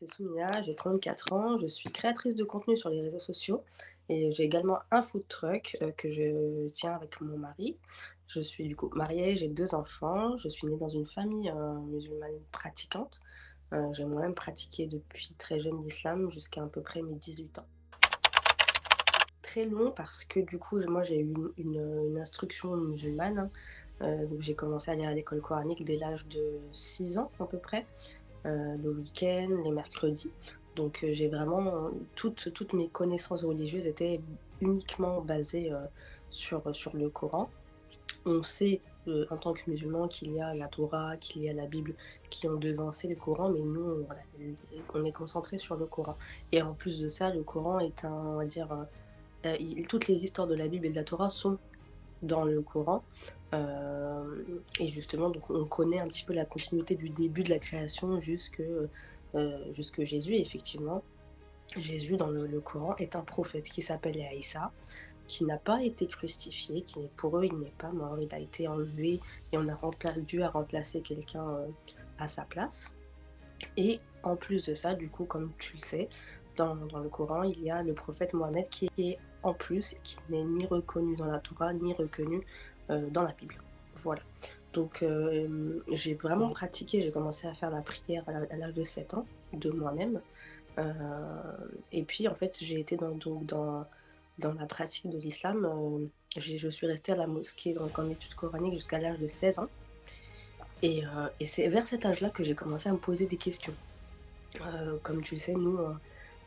c'est Soumia, j'ai 34 ans, je suis créatrice de contenu sur les réseaux sociaux et j'ai également un food truck que je tiens avec mon mari. Je suis du coup mariée, j'ai 2 enfants, je suis née dans une famille musulmane pratiquante. J'ai moi-même pratiqué depuis très jeune l'islam jusqu'à à peu près mes 18 ans. Très long parce que du coup, moi j'ai eu une instruction musulmane, hein. Donc j'ai commencé à aller à l'école coranique dès l'âge de 6 ans à peu près, le week-end, les mercredis. Donc j'ai vraiment toutes mes connaissances religieuses étaient uniquement basées sur le Coran. On sait en tant que musulman qu'il y a la Torah, qu'il y a la Bible qui ont devancé le Coran, mais nous, voilà, on est concentré sur le Coran. Et en plus de ça, le Coran est un, on va dire, toutes les histoires de la Bible et de la Torah sont dans le Coran. Et justement, donc on connaît un petit peu la continuité du début de la création jusque Jésus. Et effectivement, Jésus dans le Coran est un prophète qui s'appelle Aïssa, qui n'a pas été crucifié, pour eux il n'est pas mort, il a été enlevé et Dieu a remplacé quelqu'un à sa place. Et en plus de ça, du coup, comme tu le sais, dans le Coran, il y a le prophète Mohammed qui est en plus, qui n'est ni reconnu dans la Torah, ni reconnu dans la Bible. Voilà. Donc j'ai vraiment pratiqué, j'ai commencé à faire la prière à l'âge de 7 ans, de moi-même. Euh, et puis en fait, j'ai été dans la pratique de l'islam. Je suis restée à la mosquée donc, en études coraniques jusqu'à l'âge de 16 ans. Et c'est vers cet âge-là que j'ai commencé à me poser des questions. Comme tu le sais, nous,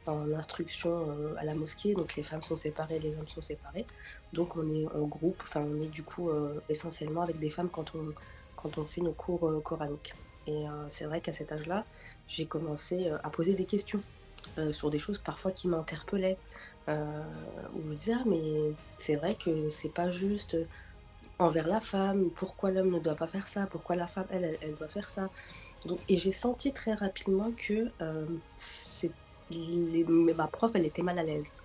en instruction à la mosquée, donc les femmes sont séparées, les hommes sont séparés. Donc on est en groupe, enfin on est du coup essentiellement avec des femmes quand on fait nos cours coraniques. Et c'est vrai qu'à cet âge-là, j'ai commencé à poser des questions sur des choses parfois qui m'interpellaient. Où je disais, ah mais c'est vrai que c'est pas juste envers la femme, pourquoi l'homme ne doit pas faire ça, pourquoi la femme, elle doit faire ça. Donc, et j'ai senti très rapidement que ma prof, elle était mal à l'aise.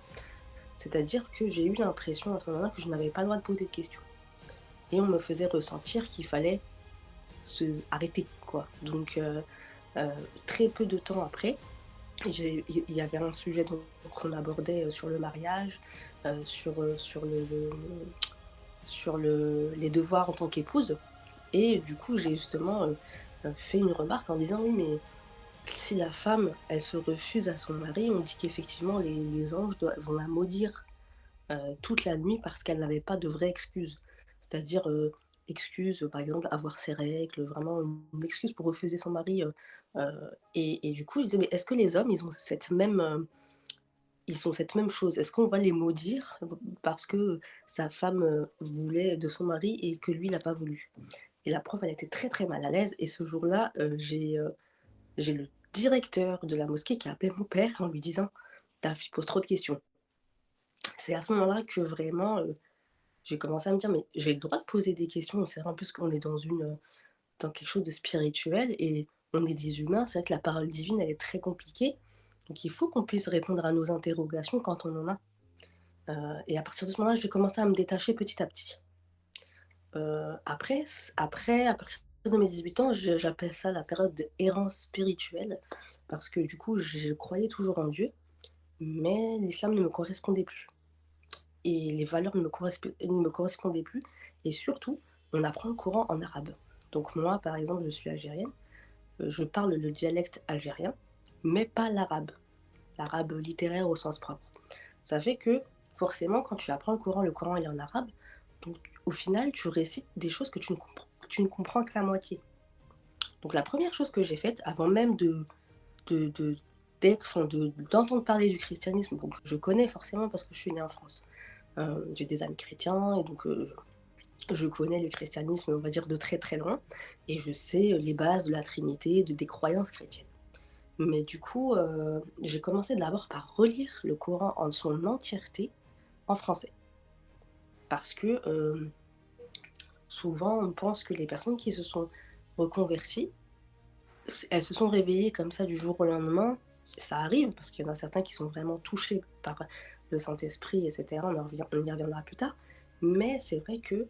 C'est-à-dire que j'ai eu l'impression à ce moment-là que je n'avais pas le droit de poser de questions. Et on me faisait ressentir qu'il fallait arrêter, quoi. Donc, euh, très peu de temps après, il y avait un sujet qu'on abordait sur le mariage, sur les devoirs en tant qu'épouse. Et du coup, j'ai justement fait une remarque en disant oui, mais si la femme, elle se refuse à son mari, on dit qu'effectivement les anges vont la maudire toute la nuit parce qu'elle n'avait pas de vraie excuse. C'est-à-dire, excuse, par exemple, avoir ses règles, vraiment une excuse pour refuser son mari. Et du coup, je disais, mais est-ce que les hommes, ils ont cette même chose? Est-ce qu'on va les maudire parce que sa femme voulait de son mari et que lui, il n'a pas voulu? Et la prof, elle était très très mal à l'aise. Et ce jour-là, j'ai le directeur de la mosquée qui a appelé mon père en lui disant: «Ta fille pose trop de questions». C'est à ce moment-là que vraiment, j'ai commencé à me dire: «Mais j'ai le droit de poser des questions». C'est vrai en plus qu'on est dans quelque chose de spirituel et on est des humains. C'est vrai que la parole divine, elle est très compliquée. Donc il faut qu'on puisse répondre à nos interrogations quand on en a. Et à partir de ce moment-là, j'ai commencé à me détacher petit à petit. Après, à partir de mes 18 ans, j'appelle ça la période de errance spirituelle parce que du coup, je croyais toujours en Dieu, mais l'islam ne me correspondait plus et les valeurs ne me correspondaient plus et surtout, on apprend le Coran en arabe. Donc moi, par exemple, je suis algérienne, je parle le dialecte algérien, mais pas l'arabe littéraire au sens propre. Ça fait que forcément, quand tu apprends le Coran il est en arabe, donc au final, tu récites des choses que tu ne comprends qu'à moitié. Donc la première chose que j'ai faite, avant même de d'être, enfin d'entendre parler du christianisme, donc je connais forcément parce que je suis née en France. J'ai des amis chrétiens et donc je connais le christianisme, on va dire de très très loin, et je sais les bases de la Trinité, des croyances chrétiennes. Mais du coup, j'ai commencé d'abord par relire le Coran en son entièreté en français. Parce que souvent, on pense que les personnes qui se sont reconverties, elles se sont réveillées comme ça du jour au lendemain. Ça arrive, parce qu'il y en a certains qui sont vraiment touchés par le Saint-Esprit, etc. On y reviendra plus tard. Mais c'est vrai que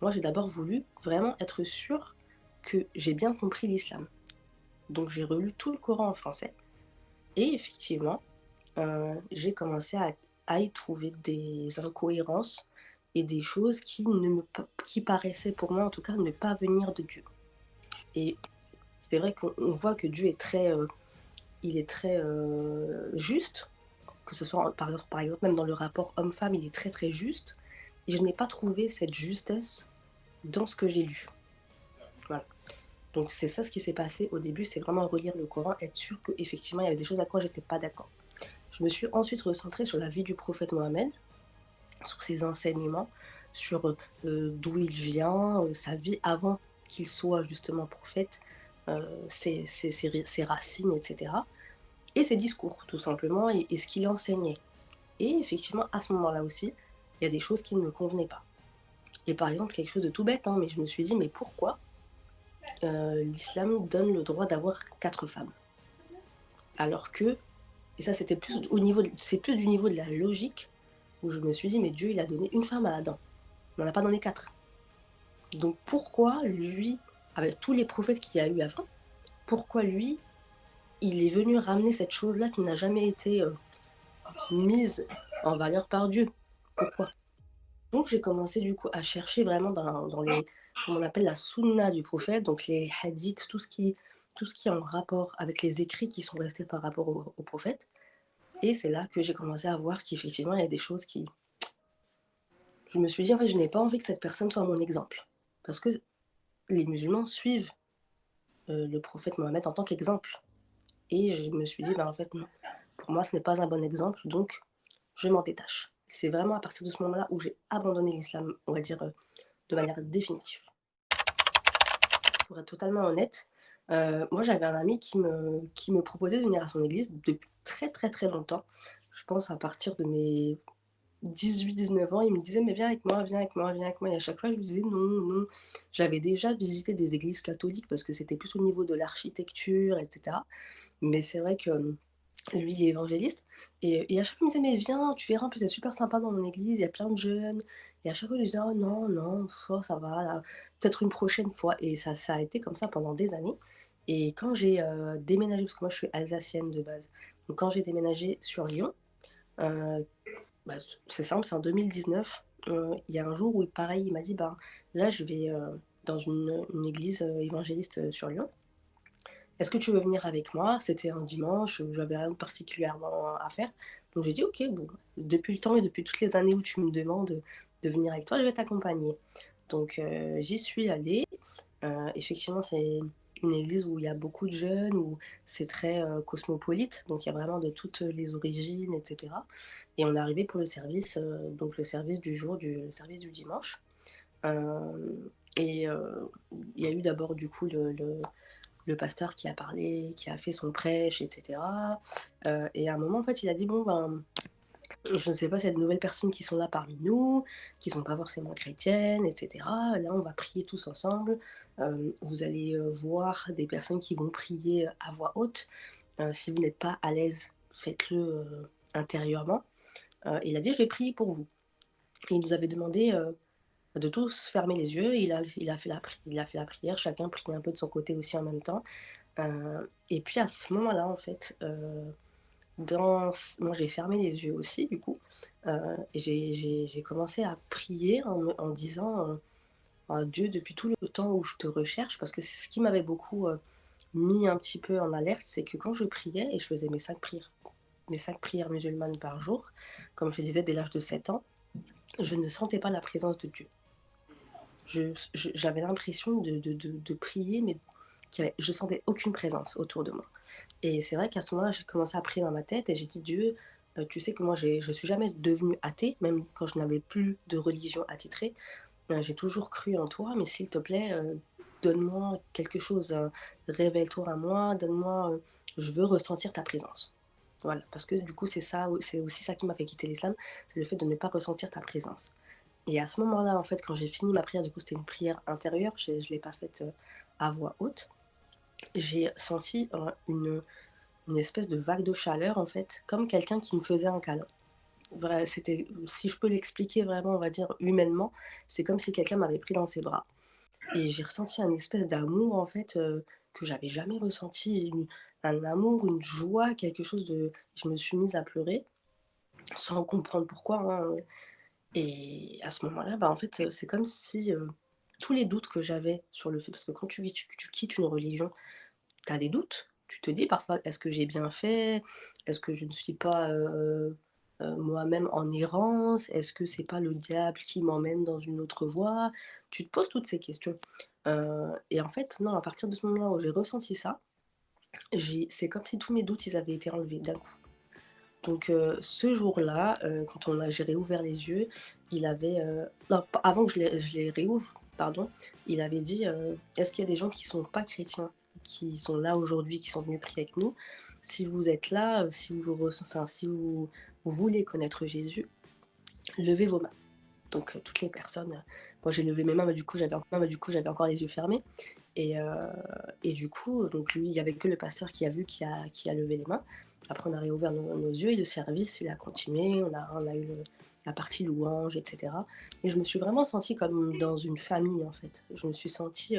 moi, j'ai d'abord voulu vraiment être sûre que j'ai bien compris l'islam. Donc j'ai relu tout le Coran en français. Et effectivement, j'ai commencé à y trouver des incohérences et des choses qui ne me pa qui paraissaient pour moi en tout cas ne pas venir de Dieu. Et c'est vrai qu'on voit que Dieu est très, il est très, juste, que ce soit par exemple même dans le rapport homme-femme, il est très, très juste et je n'ai pas trouvé cette justesse dans ce que j'ai lu. Voilà. Donc c'est ça ce qui s'est passé au début, c'est vraiment relire le Coran, être sûr qu'effectivement il y avait des choses à quoi j'étais pas d'accord. Je me suis ensuite recentrée sur la vie du prophète Mohammed, sur ses enseignements, sur, d'où il vient, sa vie avant qu'il soit justement prophète, ses racines et cetera et ses discours tout simplement et ce qu'il enseignait et effectivement à ce moment-là aussi, il y a des choses qui ne me convenaient pas et par exemple quelque chose de tout bête, hein, mais je me suis dit: «Mais pourquoi, l'islam donne le droit d'avoir 4 femmes?» alors que et ça c'était plus au niveau de c'est plus du niveau de la logique où je me suis dit: «Mais Dieu il a donné une femme à Adam, il n'en a pas donné 4. Donc pourquoi lui, avec tous les prophètes qu'il y a eu avant, pourquoi lui, il est venu ramener cette chose-là qui n'a jamais été, mise en valeur par Dieu? Pourquoi?» Donc j'ai commencé du coup à chercher vraiment dans les comme on appelle la sunna du prophète, donc les hadiths, tout ce qui est en rapport avec les écrits qui sont restés par rapport au prophète et c'est là que j'ai commencé à voir qu'effectivement il y a des choses qui je me suis dit: «En fait, je n'ai pas envie que cette personne soit mon exemple». Parce que les musulmans suivent, le prophète Mohammed en tant qu'exemple et je me suis dit: «Bah, en fait non, pour moi ce n'est pas un bon exemple donc je m'en détache». C'est vraiment à partir de ce moment-là où j'ai abandonné l'islam, on va dire, de manière définitive. Pour être totalement honnête, moi j'avais un ami qui me proposait de venir à son église depuis très, très, très longtemps. Je pense à partir de mes 18-19 ans, il me disait: «Mais viens avec moi, viens avec moi, viens avec moi» et à chaque fois je lui disais: «Non, non». J'avais déjà visité des églises catholiques parce que c'était plus au niveau de l'architecture et cetera. Mais c'est vrai que, lui, il est évangéliste et à chaque fois, il me disait: «Mais viens, tu verras, en plus, c'est super sympa dans mon église, il y a plein de jeunes» et à chaque fois, je lui disais: «Oh non, non, oh ça va là, peut-être une prochaine fois» et ça a été comme ça pendant des années et quand j'ai, déménagé parce que moi, je suis alsacienne de base, donc quand j'ai déménagé sur Lyon, heu, bah, c'est simple, c'est en 2019, il y a un jour où pareil, il m'a dit: «Ben, là, je vais, dans une église, évangéliste, sur Lyon. Est-ce que tu veux venir avec moi?» C'était un dimanche, j'avais rien de particulièrement à faire. Donc j'ai dit: «OK, bon, depuis le temps et depuis toutes les années où tu me demandes, de venir avec toi, je vais t'accompagner». Donc j'y suis allée. Effectivement, c'est une église où il y a beaucoup de jeunes, où c'est très, cosmopolite, donc il y a vraiment de toutes les origines et cetera et on est arrivé pour le service, donc le service du jour le service du dimanche. Hem et il y a eu d'abord du coup le pasteur qui a parlé, qui a fait son prêche et cetera, et à un moment, en fait, il a dit: «Bon, ben, je ne sais pas s'il y a de nouvelles personnes qui sont là parmi nous, qui sont pas forcément chrétiennes et cetera. Là, on va prier tous ensemble. Vous allez, voir des personnes qui vont prier à voix haute. Si vous n'êtes pas à l'aise, faites-le, intérieurement». Il a dit: «Je vais prier pour vous» et il nous avait demandé, de tous fermer les yeux et il a fait la prière, chacun priait un peu de son côté aussi en même temps. Et puis à ce moment-là, en fait, moi j'ai fermé les yeux aussi du coup, et j'ai commencé à prier en disant, «Dieu, depuis tout le temps où je te recherche», parce que c'est ce qui m'avait beaucoup, mis un petit peu en alerte, c'est que quand je priais et je faisais mes 5 prières musulmanes par jour, comme je le disais dès l'âge de 7 ans, je ne sentais pas la présence de Dieu. J'avais l'impression de prier, mais je sentais aucune présence autour de moi. Et c'est vrai qu'à ce moment-là, j'ai commencé à prier dans ma tête et j'ai dit: «Dieu, tu sais que moi je suis jamais devenue athée, même quand je n'avais plus de religion attitrée. J'ai toujours cru en toi, mais s'il te plaît, donne-moi quelque chose, révèle-toi à moi, donne-moi, je veux ressentir ta présence». Voilà, parce que du coup, c'est aussi ça qui m'a fait quitter l'islam, c'est le fait de ne pas ressentir ta présence. Et à ce moment-là, en fait, quand j'ai fini ma prière, du coup, c'était une prière intérieure, je l'ai pas faite, à voix haute. J'ai senti, une espèce de vague de chaleur, en fait, comme quelqu'un qui me faisait un câlin. C'était si je peux l'expliquer vraiment, on va dire humainement, c'est comme si quelqu'un m'avait pris dans ses bras. et j'ai ressenti un espèce d'amour en fait, que j'avais jamais ressenti, un amour, une joie, quelque chose de je me suis mise à pleurer sans comprendre pourquoi, hein, et à ce moment-là, bah, en fait, c'est comme si, tous les doutes que j'avais sur le fait parce que quand tu quittes une religion, tu as des doutes. Tu te dis parfois: «Est-ce que j'ai bien fait? Est-ce que je ne suis pas, moi-même en errance? Est-ce que c'est pas le diable qui m'emmène dans une autre voie?» Tu te poses toutes ces questions, et en fait, non, à partir de ce moment-là où j'ai ressenti ça, c'est comme si tous mes doutes, ils avaient été enlevés d'un coup. Donc ce jour-là, quand j'ai réouvert les yeux, il avait, non, pas avant que je les réouvre, pardon, il avait dit, «Est-ce qu'il y a des gens qui sont pas chrétiens, qui sont là aujourd'hui, qui sont venus prier avec nous? Si vous êtes là, si vous voulez connaître Jésus, levez vos mains». Donc toutes les personnes, moi j'ai levé mes mains, mais du coup j'avais encore les yeux fermés et heu et du coup, donc lui, il y avait que le pasteur qui a levé les mains. Après on a réouvert nos yeux et le service, il a continué, on a eu la partie louange et cetera, et je me suis vraiment sentie comme dans une famille, en fait. Je me suis sentie,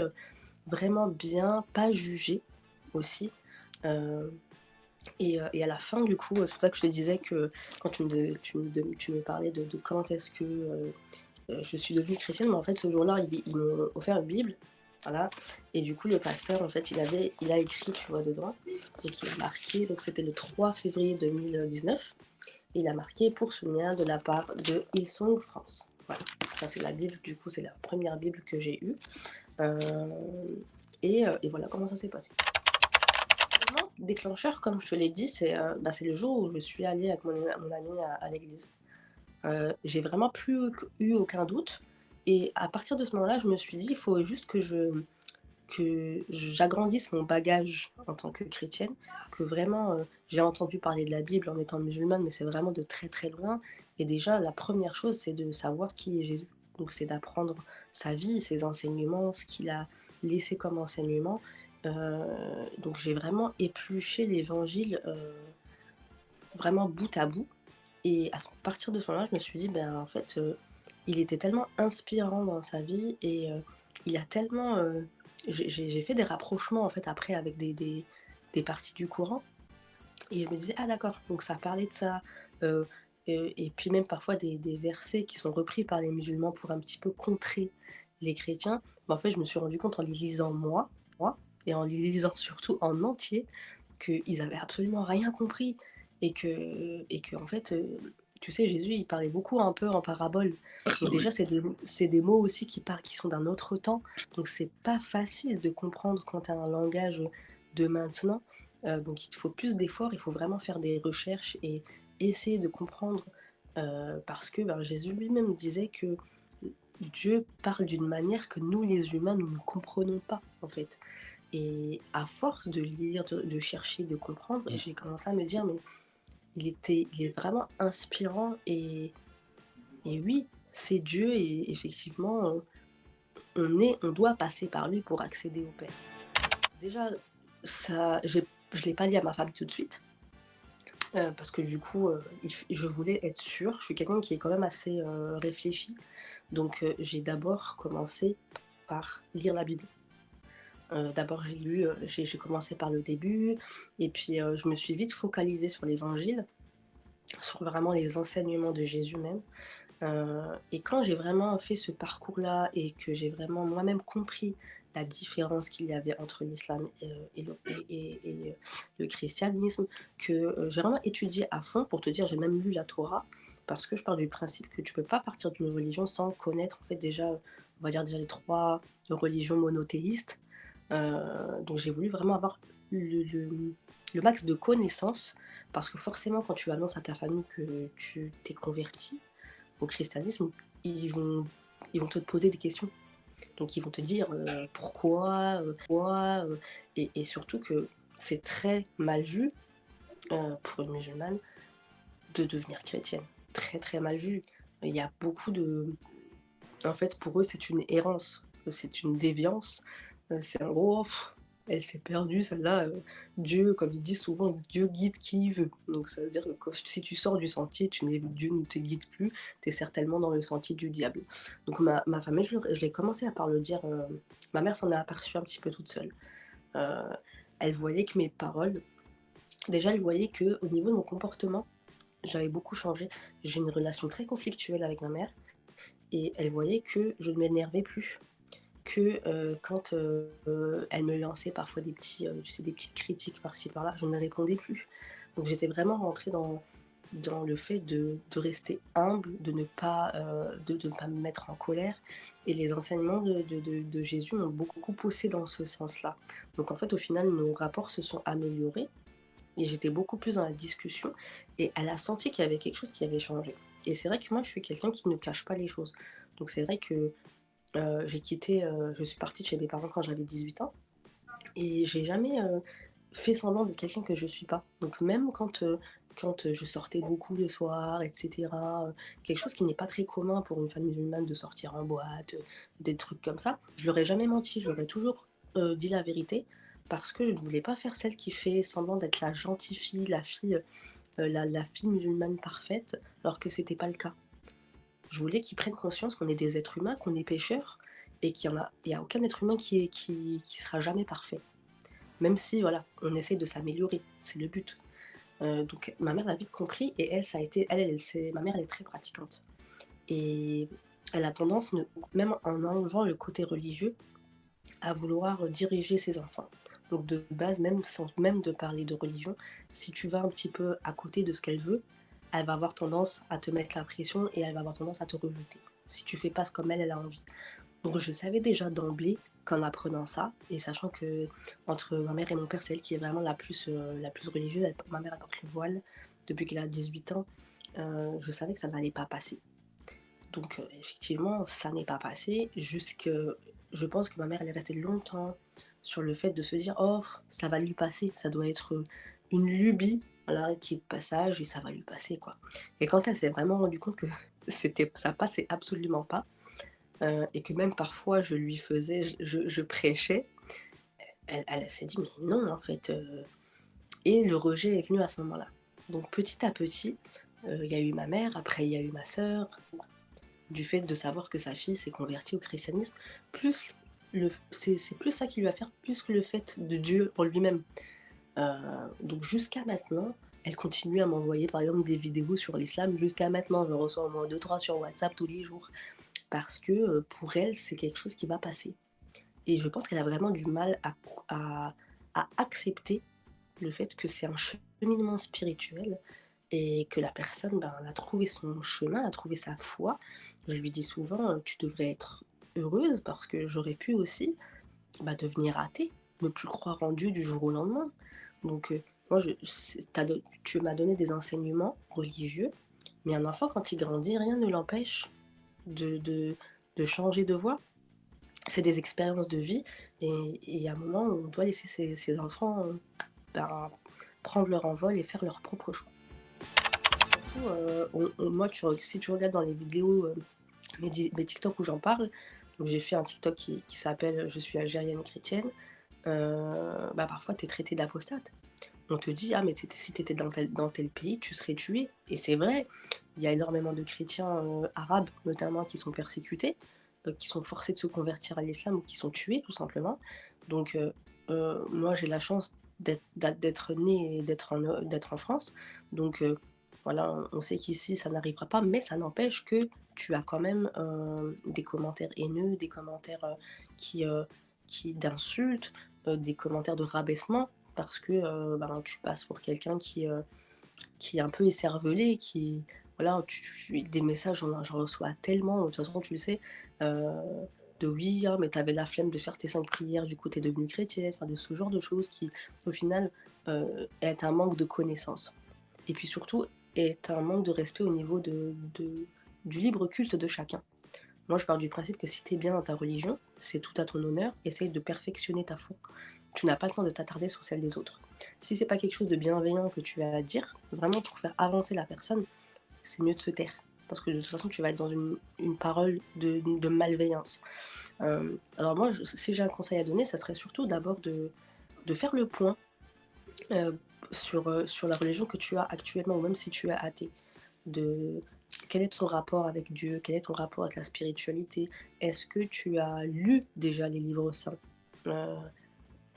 vraiment bien, pas jugée aussi, heu et à la fin du coup, c'est pour ça que je te disais que quand tu me parlais de quand est-ce que, je suis devenue chrétienne, mais en fait ce jour-là, ils m'ont offert une Bible, voilà, et du coup le pasteur en fait il a écrit, tu vois, dedans, donc il a marqué, donc c'était le 3 février 2019, il a marqué: «Pour souvenir de la part de Hillsong France». Voilà, ça c'est la Bible, du coup c'est la première Bible que j'ai eue, heu et voilà comment ça s'est passé. L'élément déclencheur, comme je te l'ai dit, c'est le jour où je suis allée avec mon amie à l'église. J'ai vraiment plus eu aucun doute, et à partir de ce moment-là, je me suis dit: «Il faut juste que j'agrandisse mon bagage en tant que chrétienne», que vraiment, j'ai entendu parler de la Bible en étant musulmane, mais c'est vraiment de très, très loin, et déjà la première chose, c'est de savoir qui est Jésus. Donc c'est d'apprendre sa vie, ses enseignements, ce qu'il a laissé comme enseignement, donc j'ai vraiment épluché l'Évangile, vraiment bout à bout, et à partir de ce moment-là, je me suis dit: «Ben, en fait, il était tellement inspirant dans sa vie, et il a tellement, j'ai fait des rapprochements, en fait, après avec des parties du Coran, et je me disais: «Ah d'accord, donc ça parlait de ça», heu et puis même parfois des versets qui sont repris par les musulmans pour un petit peu contrer les chrétiens. Mais en fait, je me suis rendu compte en les lisant moi et en les lisant surtout en entier, qu'ils avaient absolument rien compris, et que en fait, tu sais, Jésus, il parlait beaucoup un peu en parabole. Donc déjà, c'est des mots aussi qui sont d'un autre temps, donc c'est pas facile de comprendre quand tu as un langage de maintenant, donc il te faut plus d'efforts, il faut vraiment faire des recherches et essayer de comprendre, parce que, ben, Jésus lui-même disait que Dieu parle d'une manière que nous, les humains, nous ne comprenons pas, en fait. Et à force de lire, de chercher, de comprendre, Mmh. j'ai commencé à me dire: «Mais il est vraiment inspirant, et oui, c'est Dieu, et effectivement, on doit passer par lui pour accéder au Père». Déjà, ça je l'ai pas dit à ma femme tout de suite, parce que du coup, je voulais être sûre. Je suis quelqu'un qui est quand même assez, réfléchi, donc j'ai d'abord commencé par lire la Bible. D'abord j'ai commencé par le début, et puis, je me suis vite focalisée sur l'Évangile, sur vraiment les enseignements de Jésus même, et quand j'ai vraiment fait ce parcours-là et que j'ai vraiment moi-même compris la différence qu'il y avait entre l'islam, le christianisme, que, j'ai vraiment étudié à fond. Pour te dire, j'ai même lu la Torah, parce que je pars du principe que tu peux pas partir d'une religion sans connaître, en fait, déjà, on va dire déjà les 3 religions monothéistes. Donc j'ai voulu vraiment avoir le max de connaissances, parce que forcément quand tu annonces à ta famille que tu t'es converti au christianisme, ils vont ils vont te poser des questions. Donc ils vont te dire, pourquoi, et surtout que c'est très mal vu, pour une musulmane, de devenir chrétienne. Très, très mal vu. Il y a beaucoup de En fait, pour eux, c'est une errance, c'est une déviance, c'est en gros, Elle s'est perdue celle-là, Dieu, comme ils disent souvent: «Dieu guide qui il veut». Donc ça veut dire que si tu sors du sentier, Dieu ne te guide plus, tu es certainement dans le sentier du diable. Donc ma famille, je l'ai commencé à par le dire, ma mère s'en est aperçue un petit peu toute seule. Heu, Elle voyait que mes paroles déjà elle voyait que au niveau de mon comportement, j'avais beaucoup changé. J'ai une relation très conflictuelle avec ma mère et elle voyait que je ne m'énervais plus, que, quand, elle me lançait parfois des petits, tu sais, des petites critiques par-ci par-là, je ne répondais plus. Donc j'étais vraiment rentrée dans le fait de rester humble, de ne pas me mettre en colère et les enseignements de Jésus m'ont beaucoup poussée dans ce sens-là. Donc en fait, au final, nos rapports se sont améliorés et j'étais beaucoup plus dans la discussion et elle a senti qu'il y avait quelque chose qui avait changé. Et c'est vrai que moi, je suis quelqu'un qui ne cache pas les choses. Donc c'est vrai que, je suis partie de chez mes parents quand j'avais 18 ans et j'ai jamais, fait semblant d'être quelqu'un que je suis pas. Donc même quand je sortais beaucoup le soir et cetera, quelque chose qui n'est pas très commun pour une femme musulmane de sortir en boîte, des trucs comme ça, je leur ai jamais menti, j'aurais toujours, dit la vérité parce que je ne voulais pas faire celle qui fait semblant d'être la gentille fille, la fille, la fille musulmane parfaite, alors que c'était pas le cas. Je voulais qu'ils prennent conscience qu'on est des êtres humains, qu'on est pécheurs et il y a aucun être humain qui sera jamais parfait. Même si voilà, on essaye de s'améliorer, c'est le but. Donc ma mère l'a vite compris et elle, ça a été elle c'est ma mère, elle est très pratiquante et elle a tendance, même en enlevant le côté religieux, à vouloir diriger ses enfants. Donc de base, même sans même de parler de religion, si tu vas un petit peu à côté de ce qu'elle veut, elle va avoir tendance à te mettre la pression et elle va avoir tendance à te rejeter, si tu fais pas ce comme elle a envie. Donc je savais déjà d'emblée qu'en apprenant ça et sachant que entre ma mère et mon père, c'est elle qui est vraiment la plus religieuse, ma mère elle porte le voile depuis qu'elle a 18 ans, je savais que ça n'allait pas passer. Donc effectivement, ça n'est pas passé je pense que ma mère elle est restée longtemps sur le fait de se dire: «Oh, ça va lui passer, ça doit être, une lubie, voilà, qui est de passage et ça va lui passer, quoi». Et quand elle s'est vraiment rendue compte que ça passait absolument pas, et que même parfois je lui faisais je prêchais, elle s'est dit: «Mais non, en fait», et le rejet est venu à ce moment-là. Donc petit à petit, il y a eu ma mère, après il y a eu ma sœur. Du fait de savoir que sa fille s'est convertie au christianisme, plus c'est plus ça qui lui a fait plus que le fait de Dieu en lui-même. Donc jusqu'à maintenant, elle continue à m'envoyer par exemple des vidéos sur l'islam. Jusqu'à maintenant, je reçois au moins 2-3 sur WhatsApp tous les jours parce que, pour elle, c'est quelque chose qui va passer et je pense qu'elle a vraiment du mal à accepter le fait que c'est un cheminement spirituel et que la personne, ben, elle a trouvé son chemin, a trouvé sa foi. Je lui dis souvent, «Tu devrais être heureuse parce que j'aurais pu aussi, bah, devenir athée, ne plus croire en Dieu du jour au lendemain». Donc moi je c'est tu m'as donné des enseignements religieux, mais un enfant quand il grandit, rien ne l'empêche de de de changer de voie. C'est des expériences de vie et il y a un moment où on doit laisser ses enfants, ben, prendre leur envol et faire leurs propres choix. Surtout, moi, si tu regardes dans les vidéos, mes TikTok où j'en parle, donc j'ai fait un TikTok qui s'appelle «Je suis algérienne et chrétienne», bah, parfois tu es traité d'apostate. On te dit: «Ah mais si tu étais dans tel pays, tu serais tué» et c'est vrai, il y a énormément de chrétiens, arabes notamment qui sont persécutés, qui sont forcés de se convertir à l'islam ou qui sont tués tout simplement. Donc moi j'ai la chance d'être née et d'être en France. Donc voilà, on sait qu'ici ça n'arrivera pas, mais ça n'empêche que tu as quand même, des commentaires haineux, des commentaires, qui, heu, qui d'insultes, des commentaires de rabaissement parce que, ben, tu passes pour quelqu'un qui est un peu écervelé, qui voilà, des messages, j'en reçois tellement, de toute façon tu le sais, heu, de «Oui, ah mais tu la flemme de faire tes 5 prières, du coup tu es devenue chrétienne», enfin de ce genre de choses qui, au final, est un manque de connaissances et puis surtout est un manque de respect au niveau du libre culte de chacun. Moi je pars du principe que si tu es bien dans ta religion, c'est tout à ton honneur, essaye de perfectionner ta foi. Tu n'as pas le temps de t'attarder sur celle des autres. Si c'est pas quelque chose de bienveillant que tu as à dire, vraiment pour faire avancer la personne, c'est mieux de se taire. Parce que de toute façon, tu vas être dans une parole de malveillance. Alors moi, si j'ai un conseil à donner, ça serait surtout d'abord de faire le point heu, sur la religion que tu as actuellement ou même si tu es athée. De quel est ton rapport avec Dieu? Quel est ton rapport avec la spiritualité? Est-ce que tu as lu déjà les livres saints? Heu,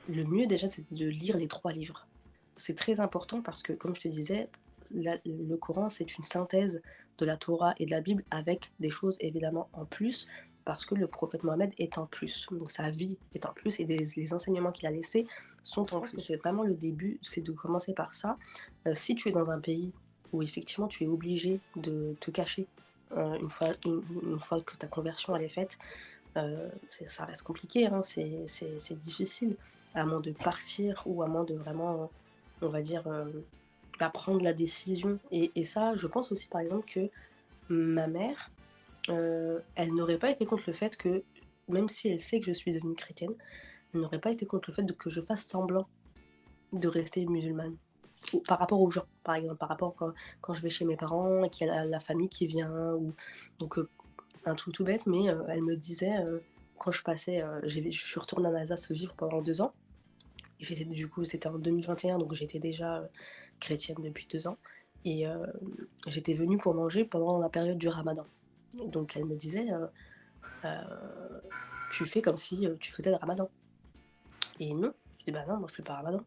le mieux déjà, c'est de lire les 3 livres. C'est très important parce que comme je te disais, le Coran, c'est une synthèse de la Torah et de la Bible avec des choses évidemment en plus, parce que le prophète Mohammed est en plus. Donc sa vie est en plus et les enseignements qu'il a laissés sont en plus. Je pense que c'est vraiment le début, c'est de commencer par ça. Si tu es dans un pays où effectivement tu es obligé de te cacher une fois que ta conversion elle est faite, ça reste compliqué, hein, c'est difficile, à moins de partir ou à moins de vraiment, on va dire, bah, prendre la décision et ça, je pense aussi, par exemple, que ma mère, elle n'aurait pas été contre le fait que, même si elle sait que je suis devenue chrétienne, elle n'aurait pas été contre le fait que je fasse semblant de rester musulmane. Ou par rapport aux gens, par exemple, par rapport quand je vais chez mes parents et qu'il y a la famille qui vient ou donc un truc tout bête, mais elle me disait, quand je passais, je suis retournée en Alsace vivre pendant 2 ans et du coup, c'était en 2021 donc j'étais déjà, chrétienne depuis 2 ans et j'étais venue pour manger pendant la période du ramadan. Donc elle me disait, «Heu, tu fais comme si, tu faisais le ramadan» et non, je dis: «Bah non, moi je fais pas ramadan».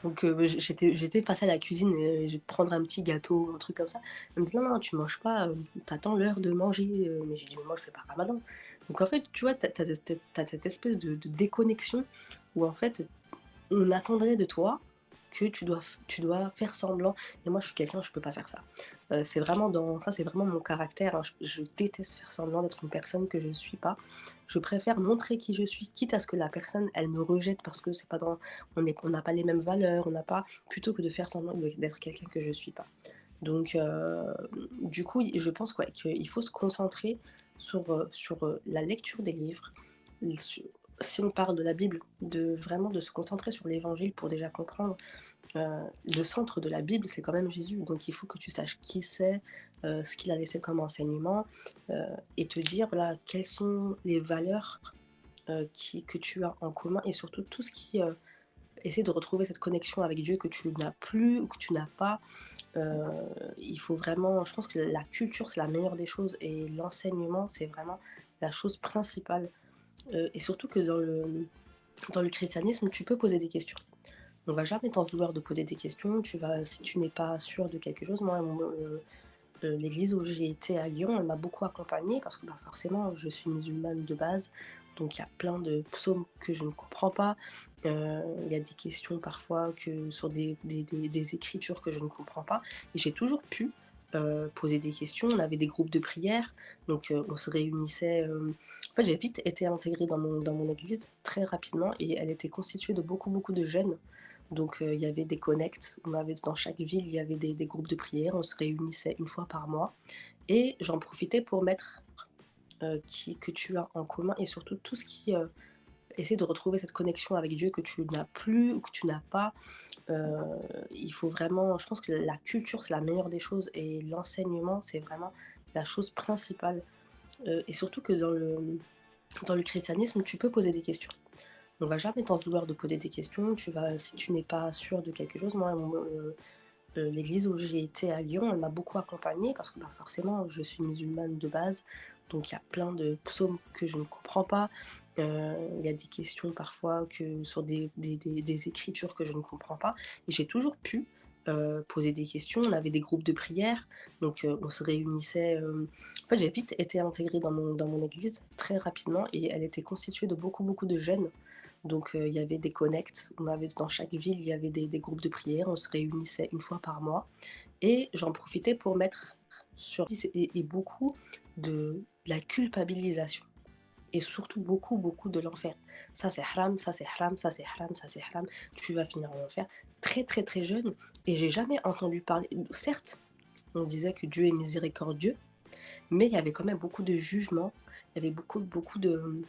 Donc j'étais passée à la cuisine et je vais te prendre un petit gâteau, un truc comme ça. Elle me dit: «Non, non, tu manges pas, tu l'heure de manger», mais j'ai dit: «Mais moi je fais pas ramadan». Donc en fait, tu vois, tu as cette espèce de déconnexion où en fait, on attendrait de toi que tu dois faire semblant et moi je suis quelqu'un, je peux pas faire ça. C'est vraiment dans ça, c'est vraiment mon caractère, hein. Je déteste faire semblant d'être une personne que je suis pas. Je préfère montrer qui je suis, quitte à ce que la personne, elle me rejette parce que c'est pas dans on n'a pas les mêmes valeurs, on n'a pas plutôt que de faire semblant d'être quelqu'un que je suis pas. Donc du coup, je pense, ouais, qu'il faut se concentrer sur la lecture des livres, su si on parle de la Bible, vraiment de se concentrer sur l'Évangile pour déjà comprendre. Le centre de la Bible, c'est quand même Jésus, donc il faut que tu saches qui c'est, ce qu'il a laissé comme enseignement, heu et te dire, voilà, quelles sont les valeurs, que tu as en commun et surtout tout ce qui, essaie de retrouver cette connexion avec Dieu que tu n'as plus ou que tu n'as pas. Heu, il faut vraiment je pense que la culture, c'est la meilleure des choses et l'enseignement, c'est vraiment la chose principale, et surtout que dans le christianisme, tu peux poser des questions. On va jamais t'en vouloir de poser des questions. Si tu n'es pas sûr de quelque chose, moi, l'église où j'ai été à Lyon, elle m'a beaucoup accompagnée parce que bah, forcément, je suis musulmane de base. Donc il y a plein de psaumes que je ne comprends pas. Il y a des questions parfois sur des écritures que je ne comprends pas. Et j'ai toujours pu poser des questions. On avait des groupes de prière. Donc on se réunissait. En fait, j'ai vite été intégrée dans mon église très rapidement et elle était constituée de beaucoup, beaucoup de jeunes. Donc il y avait des connects, dans chaque ville, il y avait des groupes de prière, on se réunissait une fois par mois et j'en profitais pour mettre, qui que tu as en commun et surtout tout ce qui, essaie de retrouver cette connexion avec Dieu que tu n'as plus ou que tu n'as pas. Heu, il faut vraiment je pense que la culture, c'est la meilleure des choses et l'enseignement, c'est vraiment la chose principale, et surtout que dans le christianisme, tu peux poser des questions. On va jamais t'en vouloir de poser des questions. Si tu n'es pas sûr de quelque chose, moi, l'église où j'ai été à Lyon, elle m'a beaucoup accompagnée parce que bah, forcément, je suis musulmane de base. Donc il y a plein de psaumes que je ne comprends pas. Il y a des questions parfois sur des écritures que je ne comprends pas. Et j'ai toujours pu poser des questions. On avait des groupes de prière. Donc on se réunissait. En fait, j'ai vite été intégrée dans mon église très rapidement et elle était constituée de beaucoup, beaucoup de jeunes. Donc il y avait des connects, dans chaque ville, il y avait des groupes de prière, on se réunissait une fois par mois et j'en profitais pour mettre sur et beaucoup de la culpabilisation et surtout beaucoup, beaucoup de l'enfer. Ça c'est haram, ça c'est haram, ça c'est haram, ça c'est haram, tu vas finir en enfer. Très, très, très jeune et j'ai jamais entendu parler certes, on disait que Dieu est miséricordieux, mais il y avait quand même beaucoup de jugements, il y avait beaucoup, beaucoup de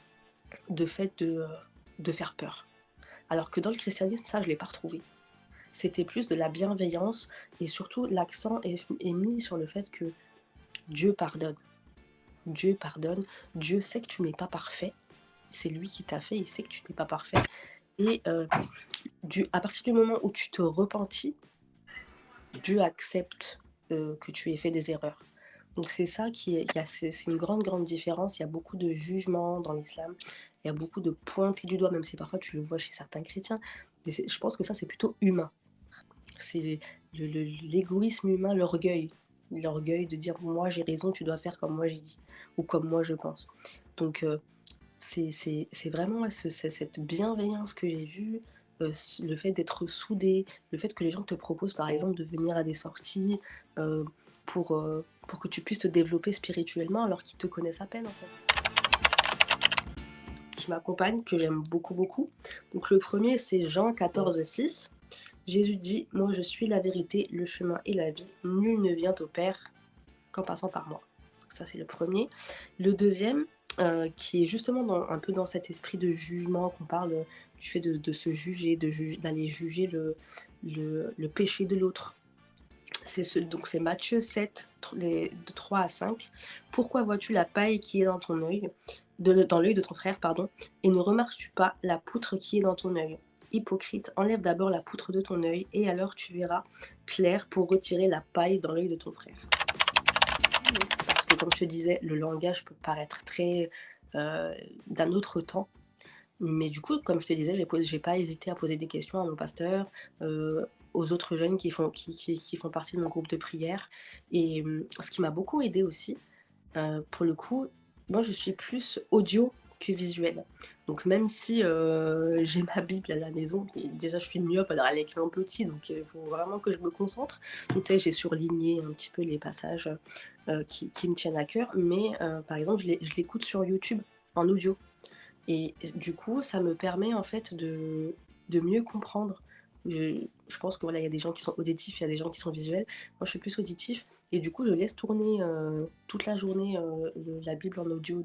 fait de faire peur. Alors que dans le christianisme, ça, je ne l'ai pas retrouvé. C'était plus de la bienveillance et surtout l'accent est mis sur le fait que Dieu pardonne. Dieu pardonne, Dieu sait que tu n'es pas parfait, c'est lui qui t'a fait, il sait que tu n'es pas parfait et à partir du moment où tu te repentis, Dieu accepte, que tu aies fait des erreurs. Donc c'est ça qui est il y a c'est une grande, grande différence. Il y a beaucoup de jugements dans l'islam. Il y a beaucoup de pointer du doigt, même si parfois tu le vois chez certains chrétiens. Mais je pense que ça, c'est plutôt humain. C'est l'égoïsme humain, l'orgueil. L'orgueil de dire: «Moi j'ai raison, tu dois faire comme moi j'ai dit ou comme moi je pense». Donc c'est vraiment ouais, cette bienveillance que j'ai vue, le fait d'être soudé, le fait que les gens te proposent par exemple de venir à des sorties, heu, pour que tu puisses te développer spirituellement alors qu'ils te connaissent à peine en fait. Qui m'accompagnent, que j'aime beaucoup, beaucoup. Donc le premier c'est Jean 14,6. Jésus dit: «Moi je suis la vérité, le chemin et la vie. Nul ne vient au Père qu'en passant par moi». Donc ça, c'est le premier. Le deuxième, qui est justement un peu dans cet esprit de jugement qu'on parle, du fait de se juger, d'aller juger le péché de l'autre. Donc c'est Matthieu 7, de 3 à 5. Pourquoi vois-tu la paille qui est dans ton œil, dans l'œil de ton frère, pardon, et ne remarques-tu pas la poutre qui est dans ton œil? Hypocrite, enlève d'abord la poutre de ton œil, et alors tu verras clair pour retirer la paille dans l'œil de ton frère. Parce que comme je te disais, le langage peut paraître très d'un autre temps. Mais du coup, comme je te disais, j'ai pas hésité à poser des questions à mon pasteur, aux autres jeunes qui font partie de mon groupe de prière. Et ce qui m'a beaucoup aidé aussi, pour le coup, moi je suis plus audio que visuel. Donc même si, j'ai ma Bible à la maison et déjà je suis myope, alors elle est écrite en petit donc il faut vraiment que je me concentre. Donc tu sais, j'ai surligné un petit peu les passages, qui me tiennent à cœur, mais par exemple je l'écoute sur YouTube en audio. Et du coup, ça me permet en fait de mieux comprendre. Je pense que voilà, il y a des gens qui sont auditifs, il y a des gens qui sont visuels. Moi, je suis plus auditif et du coup, je laisse tourner, toute la journée, la Bible en audio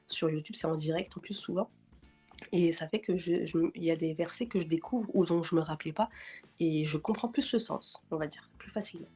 sur YouTube. C'est en direct en plus souvent et ça fait que il y a des versets que je découvre ou dont je me rappelais pas et je comprends plus le sens, on va dire, plus facilement.